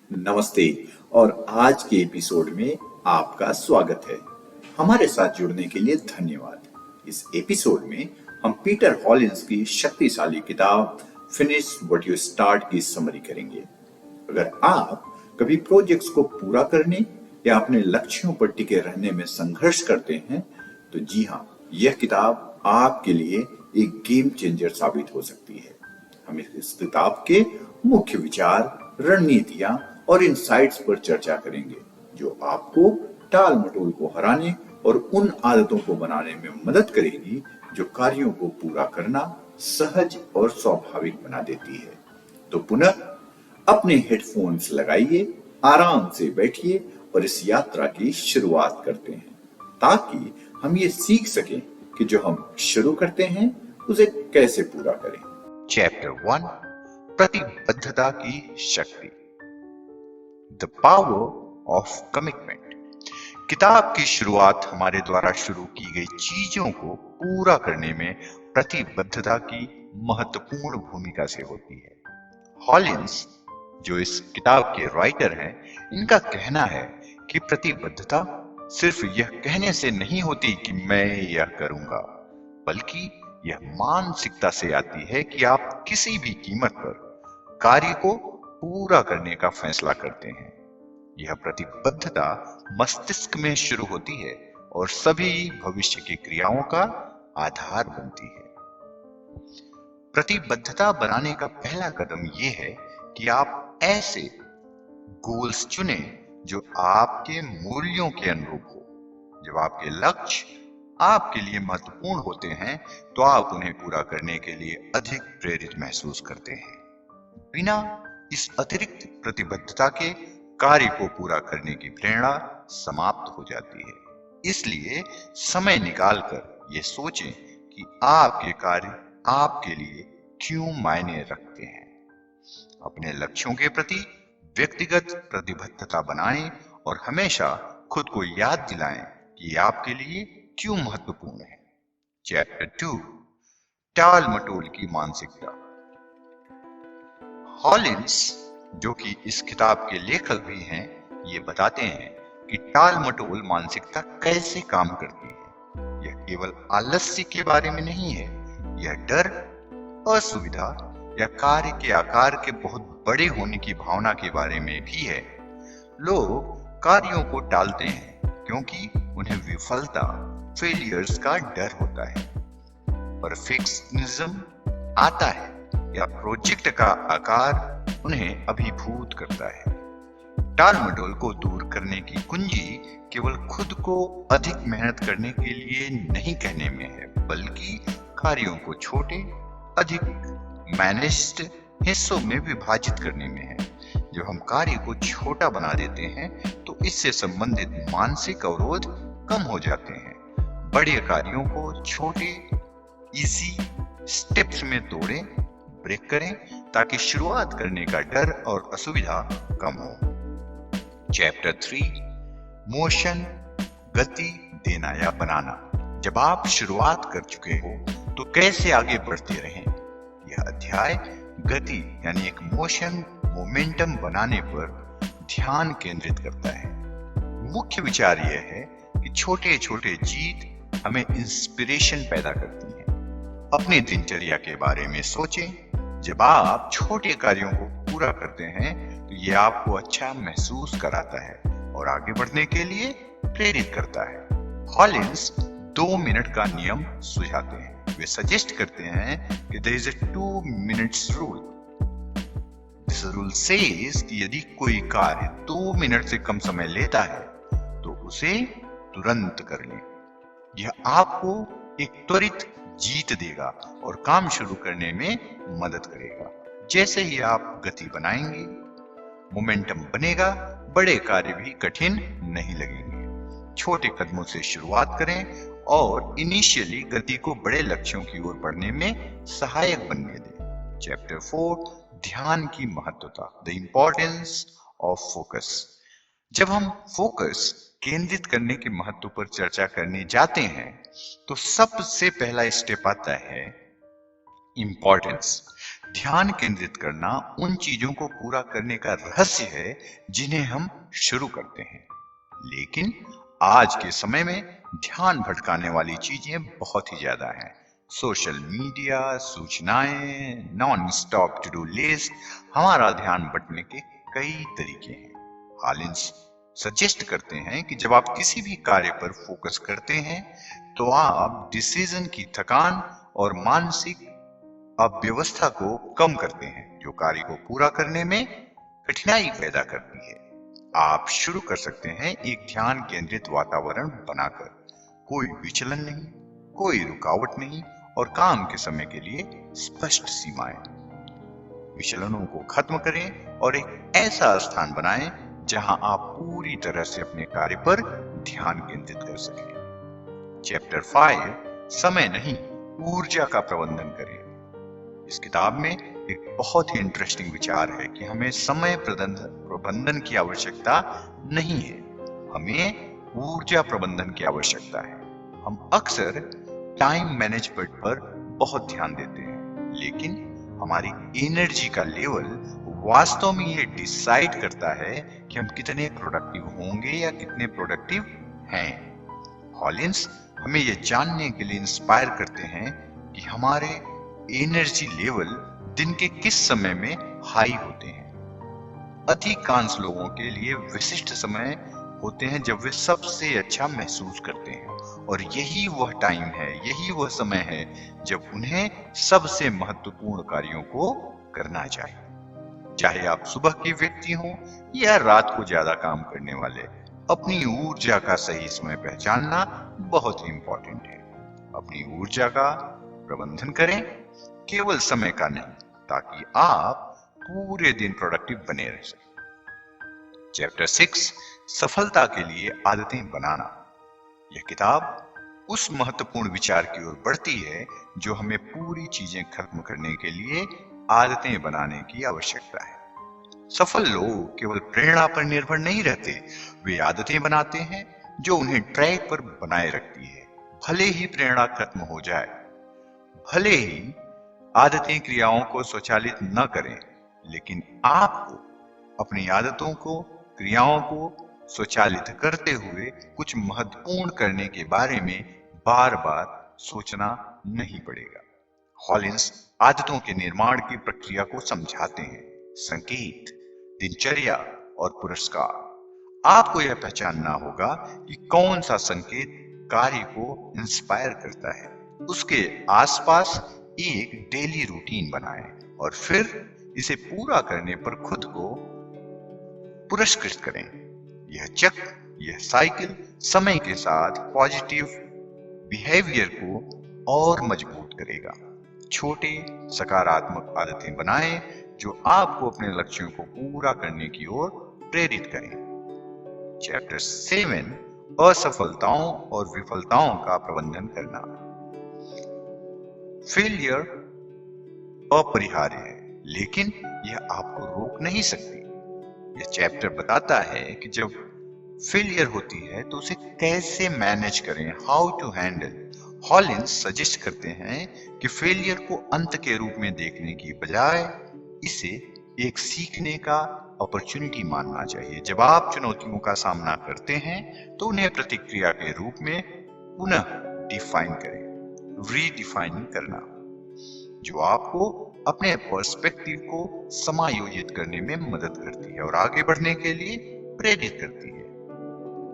नमस्ते और आज के एपिसोड में आपका स्वागत है। हमारे साथ जुड़ने के लिए धन्यवाद। इस एपिसोड में हम पीटर हॉलिंस की शक्तिशाली किताब फिनिश व्हाट यू स्टार्ट की समरी करेंगे। अगर आप कभी प्रोजेक्ट्स को पूरा करने या अपने लक्ष्यों पर टिके रहने में संघर्ष करते हैं तो जी हाँ, यह किताब आपके लिए एक गेम चेंजर साबित हो सकती है। हम इस किताब के मुख्य विचार, रणनीतियां और इनसाइट्स पर चर्चा करेंगे जो आपको टाल मटोल को हराने और उन आदतों को बनाने में मदद करेगी जो कार्यों को पूरा करना सहज और स्वाभाविक बना देती है। तो पुनः अपने हेडफोन्स लगाइए, आराम से बैठिए और इस यात्रा की शुरुआत करते हैं ताकि हम ये सीख सकें कि जो हम शुरू करते हैं उसे कैसे पूरा करें। चैप्टर 1, प्रतिबद्धता की शक्ति, द पावर ऑफ कमिटमेंट। किताब की शुरुआत हमारे द्वारा शुरू की गई चीजों को पूरा करने में प्रतिबद्धता की महत्वपूर्ण भूमिका से होती है। हॉलिंस, जो इस किताब के राइटर हैं, इनका कहना है कि प्रतिबद्धता सिर्फ यह कहने से नहीं होती कि मैं यह करूंगा, बल्कि यह मानसिकता से आती है कि आप किसी भी कीमत पर कार्य को पूरा करने का फैसला करते हैं। यह प्रतिबद्धता मस्तिष्क में शुरू होती है और सभी भविष्य की क्रियाओं का आधार बनती है। प्रतिबद्धता बनाने का पहला कदम यह है कि आप ऐसे गोल्स चुनें जो आपके मूल्यों के अनुरूप हो। जब आपके लक्ष्य आपके लिए महत्वपूर्ण होते हैं तो आप उन्हें पूरा करने के लिए अधिक प्रेरित महसूस करते हैं। बिना इस अतिरिक्त प्रतिबद्धता के कार्य को पूरा करने की प्रेरणा समाप्त हो जाती है। इसलिए समय निकालकर ये सोचें कि आपके कार्य आपके लिए क्यों मायने रखते हैं। अपने लक्ष्यों के प्रति व्यक्तिगत प्रतिबद्धता बनाएं और हमेशा खुद को याद दिलाएं कि ये आपके लिए क्यों महत्वपूर्ण है। चैप्टर 2, टाल मटोल की मानसिकता। हॉलिंस, जो कि इस किताब के लेखक भी हैं, ये बताते हैं कि टाल मटोल मानसिकता कैसे काम करती है। यह केवल आलस्य के बारे में नहीं है, यह डर, असुविधा या कार्य के आकार के बहुत बड़े होने की भावना के बारे में भी है। लोग कार्यों को टालते हैं क्योंकि उन्हें विफलता, फेलियर्स का डर होता है। परफेक्शनिज्म आता है या प्रोजेक्ट का आकार उन्हें अभिभूत करता है। टाल मटोल को दूर करने की कुंजी केवल खुद को अधिक मेहनत करने के लिए नहीं कहने में है, बल्कि कार्यों को छोटे, अधिक मैनेज्ड हिस्सों में विभाजित करने में है। जब हम कार्य को छोटा बना देते हैं तो इससे संबंधित मानसिक अवरोध कम हो जाते हैं। बड़े कार्यों को छोटे, इजी स्टेप्स में तोड़ें, ब्रेक करें ताकि शुरुआत करने का डर और असुविधा कम हो। चैप्टर 3, मोशन, गति देना या बनाना। जब आप शुरुआत कर चुके हो तो कैसे आगे बढ़ते रहें। यह अध्याय गति यानी एक मोमेंटम बनाने पर ध्यान केंद्रित करता है। मुख्य विचार यह है कि छोटे छोटे जीत हमें इंस्पिरेशन पैदा करती हैं। अपनी दिनचर्या के बारे में सोचें। जब आप छोटे कार्यों को पूरा करते हैं तो यह आपको अच्छा महसूस कराता है और आगे बढ़ने के लिए प्रेरित करता है। हॉलिंस 2 मिनट का नियम सुझाते हैं। वे सजेस्ट करते हैं कि there is a 2 minutes rule. This rule says कि यदि कोई कार्य 2 मिनट से कम समय लेता है तो उसे तुरंत कर लें। यह आपको एक त्वरित जीत देगा और काम शुरू करने में मदद करेगा। जैसे ही आप गति बनाएंगे, मोमेंटम बनेगा, बड़े कार्य भी कठिन नहीं लगेंगे। छोटे कदमों से शुरुआत करें और इनिशियली गति को बड़े लक्ष्यों की ओर बढ़ने में सहायक बनने दें। चैप्टर 4, ध्यान की महत्वता, द इम्पोर्टेंस ऑफ फोकस। जब हम फोकस केंद्रित करने के महत्व पर चर्चा करने जाते हैं तो सबसे पहला स्टेप आता है इम्पोर्टेंस। ध्यान केंद्रित करना उन चीजों को पूरा करने का रहस्य है जिन्हें हम शुरू करते हैं। लेकिन आज के समय में ध्यान भटकाने वाली चीजें बहुत ही ज्यादा हैं। सोशल मीडिया, सूचनाएं, non stop to do list, हमारा ध्यान बटने के कई तरीके हैं। हॉलिंस सजेस्ट करते हैं कि जब आप किसी भी कार्य पर फोकस करते हैं तो आप डिसीजन की थकान और मानसिक अव्यवस्था को कम करते हैं, जो कार्य को पूरा करने में कठिनाई पैदा करती है। आप शुरू कर सकते हैं एक ध्यान केंद्रित वातावरण बनाकर। कोई विचलन नहीं, कोई रुकावट नहीं और काम के समय के लिए स्पष्ट सीमाएं। विचलनों को खत्म करें और एक ऐसा स्थान बनाएं जहां आप पूरी तरह से अपने कार्य पर ध्यान केंद्रित कर सकें। चैप्टर 5, समय नहीं, ऊर्जा का प्रबंधन करें। इस किताब में एक बहुत ही इंटरेस्टिंग विचार है कि हमें समय प्रबंधन की आवश्यकता नहीं है, हमें ऊर्जा प्रबंधन की आवश्यकता है। हम अक्सर टाइम मैनेजमेंट पर बहुत ध्यान देते हैं, लेकिन हमारी एनर्जी का लेवल वास्तव में ये डिसाइड करता है कि हम कितने प्रोडक्टिव होंगे या कितने प्रोडक्टिव हैं। हॉलिंस हमें ये जानने के लिए इंस्पायर करते हैं कि हमारे एनर्जी लेवल दिन के किस समय में हाई होते हैं। अधिकांश लोगों के लिए विशिष्ट समय होते हैं जब वे सबसे अच्छा महसूस करते हैं, और यही वह टाइम है, यही वह समय है जब उन्हें सबसे महत्वपूर्ण कार्यों को करना चाहिए। चाहे आप सुबह के व्यक्ति हों या रात को ज्यादा काम करने वाले, अपनी ऊर्जा का सही समय पहचानना बहुत ही इंपॉर्टेंट है। अपनी ऊर्जा का प्रबंधन करें, केवल समय का नहीं, ताकि आप पूरे दिन प्रोडक्टिव बने रह सकें। चैप्टर 6, सफलता के लिए आदतें बनाना। यह किताब उस महत्वपूर्ण विचार की ओर बढ़ती है जो हमें पूरी चीजें खत्म करने के लिए आदतें बनाने की आवश्यकता है। सफल लोग केवल प्रेरणा पर निर्भर नहीं रहते, वे आदतें बनाते हैं जो उन्हें ट्रैक पर बनाए रखती है। भले ही प्रेरणा खत्म हो जाए, भले ही आदतें क्रियाओं को स्वचालित न करें, लेकिन आपको अपनी आदतों को, क्रियाओं को स्वचालित करते हुए कुछ महत्वपूर्ण करने के बारे में बार बार सोचना नहीं पड़ेगा। हॉलिंस आदतों के निर्माण की प्रक्रिया को समझाते हैं। संकेत, दिनचर्या और पुरस्कार। आपको यह पहचानना होगा कि कौन सा संकेत कार्य को इंस्पायर करता है। उसके आसपास एक डेली रूटीन बनाएं और फिर इसे पूरा करने पर खुद को पुरस्कृत करें। यह चक्र, यह साइकिल समय के साथ पॉजिटिव बिहेवियर को और मजबूत करेगा। छोटे सकारात्मक आदतें बनाएं जो आपको अपने लक्ष्यों को पूरा करने की ओर प्रेरित करें। चैप्टर 7, असफलताओं और विफलताओं का प्रबंधन करना। फेलियर अपरिहार्य है, लेकिन यह आपको रोक नहीं सकती। यह चैप्टर बताता है कि जब फेलियर होती है तो उसे कैसे मैनेज करें, हाउ टू हैंडल। हॉलिंस सजेस्ट करते हैं कि फेलियर को अंत के रूप में देखने की बजाय इसे एक सीखने का अपॉर्चुनिटी मानना चाहिए। जब आप चुनौतियों का सामना करते हैं तो उन्हें प्रतिक्रिया के रूप में पुनः डिफाइन करें, रीडिफाइन करना, जो आपको अपने पर्सपेक्टिव को समायोजित करने में मदद करती है और आगे बढ़ने के लिए प्रेरित करती है।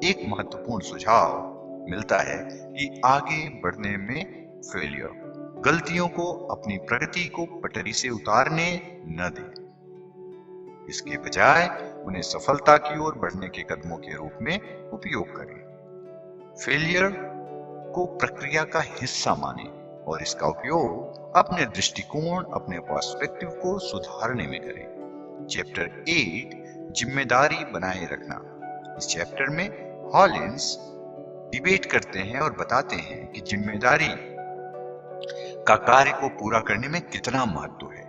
एक महत्वपूर्ण सुझाव मिलता है कि आगे बढ़ने में फेलियर, गलतियों को अपनी प्रगति को पटरी से उतारने न दें। इसके बजाय उन्हें सफलता की ओर बढ़ने के कदमों के रूप में उपयोग करें। फेलियर को प्रक्रिया का हिस्सा मानें और इसका उपयोग अपने दृष्टिकोण, अपने पर्सपेक्टिव को सुधारने में करें। चैप्टर 8, जिम्मेदारी बनाए रखना। इस चैप्टर में हॉलिंस डिबेट करते हैं और बताते हैं कि जिम्मेदारी का कार्य को पूरा करने में कितना महत्व है।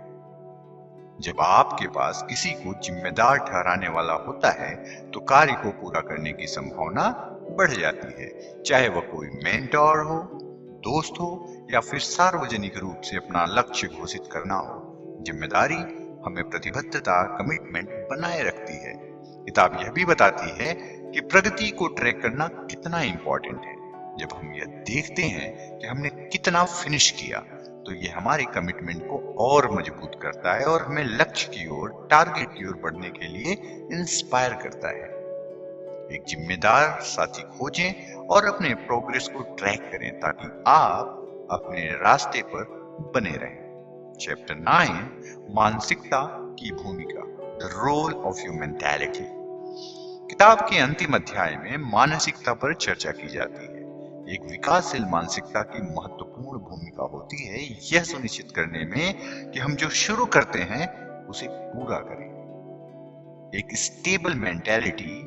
जब आपके पास किसी को जिम्मेदार ठहराने वाला होता है तो कार्य को पूरा करने की संभावना बढ़ जाती है, चाहे वह कोई मेंटोर हो, दोस्त हो या फिर सार्वजनिक रूप से अपना लक्ष्य घोषित करना हो। जिम्मेदारी हमें प्रतिबद्धता, कमिटमेंट बनाए रखती है। किताब यह भी बताती है कि प्रगति को ट्रैक करना कितना इंपॉर्टेंट है। जब हम यह देखते हैं कि हमने कितना फिनिश किया, तो यह हमारी कमिटमेंट को और मजबूत करता है और हमें लक्ष्य की ओर, टारगेट की ओर बढ़ने के लिए इंस्पायर करता है। एक जिम्मेदार साथी खोजें और अपने प्रोग्रेस को ट्रैक करें ताकि आप अपने रास्ते पर बने रहें। चैप्टर 9, मानसिकता की भूमिका, the role of your mentality. किताब के अंतिम अध्याय में मानसिकता पर चर्चा की जाती है। एक विकासशील मानसिकता की महत्वपूर्ण भूमिका होती है यह सुनिश्चित करने में कि हम जो शुरू करते हैं उसे पूरा करें। एक स्टेबल मेंटालिटी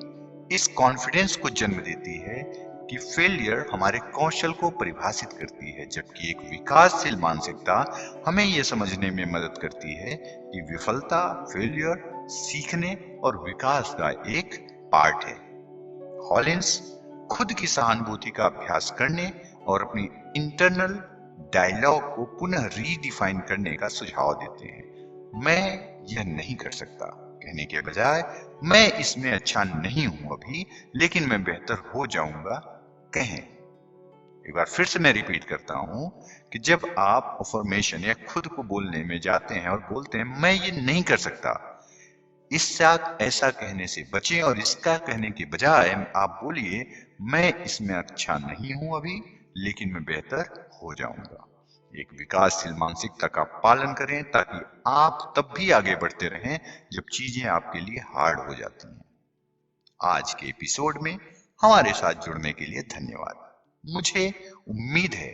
इस कॉन्फिडेंस को जन्म देती है कि फेलियर हमारे कौशल को परिभाषित करती है, जबकि एक विकासशील मानसिकता हमें यह समझने में मदद करती है कि विफलता, फेलियर सीखने और विकास का एक पार्ट है। हॉलिंस खुद की सहानुभूति का अभ्यास करने और अपनी इंटरनल डायलॉग को पुनः रीडिफाइन करने का सुझाव देते हैं। मैं यह नहीं कर सकता कहने के बजाय मैं इसमें अच्छा नहीं हूं अभी, लेकिन मैं बेहतर हो जाऊंगा कहें। एक बार फिर से मैं रिपीट करता हूं कि जब आप अफर्मेशन या खुद को बोलने में जाते हैं और बोलते हैं मैं ये नहीं कर सकता, इससे ऐसा कहने से बचें और इसका कहने के बजाय आप बोलिए मैं इसमें अच्छा नहीं हूं अभी, लेकिन मैं बेहतर हो जाऊंगा। एक विकासशील मानसिकता का पालन करें ताकि आप तब भी आगे बढ़ते रहें जब चीजें आपके लिए हार्ड हो जाती हैं। आज के एपिसोड में हमारे साथ जुड़ने के लिए धन्यवाद। मुझे उम्मीद है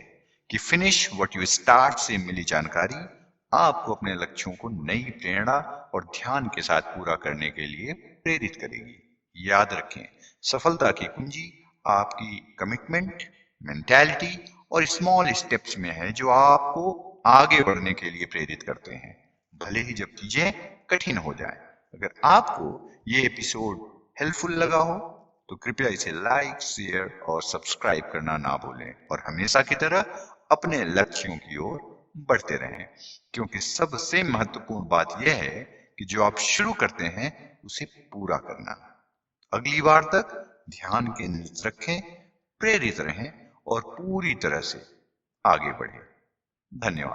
कि फिनिश व्हाट यू स्टार्ट से मिली जानकारी आपको अपने लक्ष्यों को नई प्रेरणा और ध्यान के साथ पूरा करने के लिए प्रेरित करेगी। याद रखें, सफलता की कुंजी आपकी कमिटमेंट, मेंटालिटी और स्मॉल स्टेप्स में है जो आपको आगे बढ़ने के लिए प्रेरित करते हैं, भले ही जब चीजें कठिन हो जाएं। अगर आपको ये एपिसोड हेल्पफुल लगा हो तो कृपया इसे लाइक, शेयर और सब्सक्राइब करना ना भूलें और हमेशा की तरह अपने लक्ष्यों की ओर बढ़ते रहें, क्योंकि सबसे महत्वपूर्ण बात यह है कि जो आप शुरू करते हैं उसे पूरा करना। अगली बार तक ध्यान केंद्रित रखें, प्रेरित रहें और पूरी तरह से आगे बढ़ें। धन्यवाद।